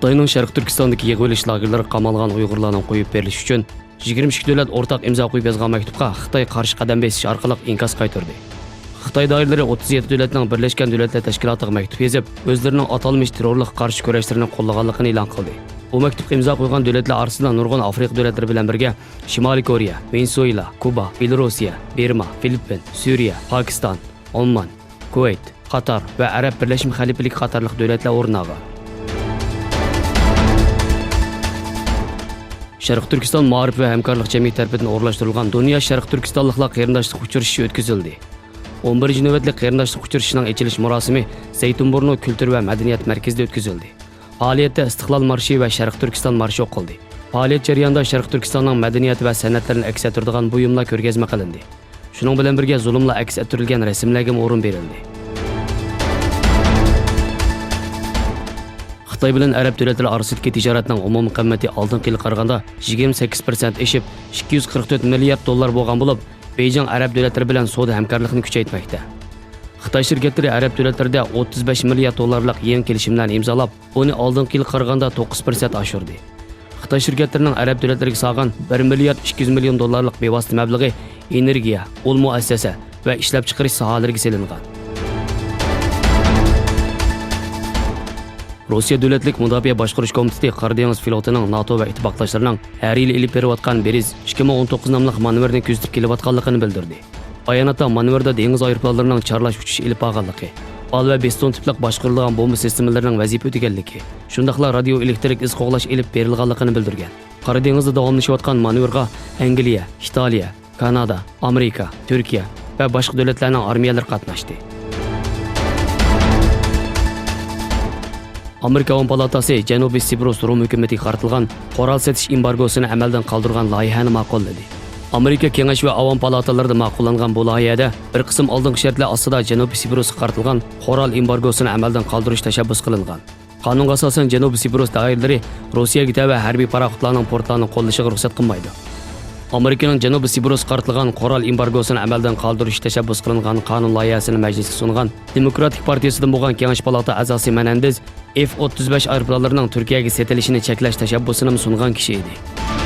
Xitoyning Sharq Turkistondagi yig'ilish lagerlari qamalgan Uyg'urlarning qo'yib berilishi uchun 22 davlat o'rtaq imzo qo'yib yozgan maktubga Xitoy qarshi qadam bosish orqali inkos qaytardi. Xitoy doiralari 37 davlatning Birlashgan Davlatlar Tashkilotiga maktub yozib, o'zlarining atalmish terrorlik qarshi kurashlarini qo'llaganligini e'lon qildi. Bu maktubga imzo qo'ygan davlatlar orasida nurg'un Afrika davlatlari bilan birga Shimoliy Koreya, Venezuela, Kuba, Belorussiya, Burma, Filippin, Suriya, Pokiston, Oman, Kuvayt, Qatar va Arab Birlashma Xalifaligi qatorliq davlatlar o'rin olgan. Sharq Turkiston Ma'rif va hamkorlik jamiyati tomonidan o'rnashtirilgan Dunyo Sharq Turkistonliklar qarindoshlik uchrashuvi o'tkazildi. 11-navbatlik qarindoshlik uchrashushining ochilish marosimi Zaytunburnu Kultur va madaniyat markazida o'tkazildi. Faoliyatda Istiqlol marshi va Sharq Turkiston marshi o'qildi. Faoliyat jarayonida Sharq Turkistonning madaniyati va san'atlarini aks ettiradigan buyumlar ko'rgazma qilindi. Shuning bilan birga zulmlar aks ettirilgan rasmlarga o'rin berildi. Xitoy bilan Arab davlatlari orasidagi tijoratning umumiy qiymati oldingi yilga qaraganda 28% oshib, 244 milliard dollar bo'lgan bo'lib, Beijing Arab davlatlari bilan savdo hamkorlikni kuchaytirmoqda. Xitoy shirkatlari Arab davlatlarida 35 milliard dollarlik yangi kelishimlarni imzolab, uni oldingi yilga qaraganda 9% oshirdi. Xitoy shirkatlarining Arab davlatlariga solgan 1 milliard 200 million dollarlik bevosita mablag'i energiya, ul muassasa va ishlab chiqarish sohalariga selingan. Rossiya Davlatlik Mudofaa boshqarish komiteti Qora dengiz flotining NATO va ittifoqdoshlarining har yili ilib berayotgan Beriz 2019 nomli manevrni kuzatib kelayotganligini bildirdi. Bayonotda manevrda dengiz aeroplanlarining charlash uchishi ilib borganligi, ol va beston tiplik boshqarilgan bomba sistemalarining vazifa o'taganligi, shundaqla radioelektrik iz qo'g'lash ilib berilganligini bildirgan. Qora dengizda davomlashayotgan manevrga Angliya, Italiya, Kanada, Amerika, Turkiya va boshqa davlatlarning armiyalari qatnashdi. Amerika Avam palatasi Janubiy Siprus Rum hukumatiga qaratilgan qoral setish embargosini amaldan qoldirgan loyihani ma'qulladi. Amerika Kengash va Avam palatalarida ma'qullangan bu loyihada bir qism oldingi shartlar ostida Janubiy Siprusga qaratilgan qoral embargosini amaldan qoldirish tashabbus qilingan. Qonunga asosan Janubiy Siprus doiralari Rossiyaga va harbiy paraxotlarning portlarini qo'llashiga ruxsat qilmaydi. Amerikaning Janubiy Siprusga qaratilgan qoral embargosini amaldan qoldirish tashabbus qilingan qonun loyihasini majlisga sungan Demokratik partiyasidan bo'lgan Kengash palata a'zosi Menendez F-35 aeroplanlarining Turkiyaga setilishini cheklash tashabbusini sungan kishi edi.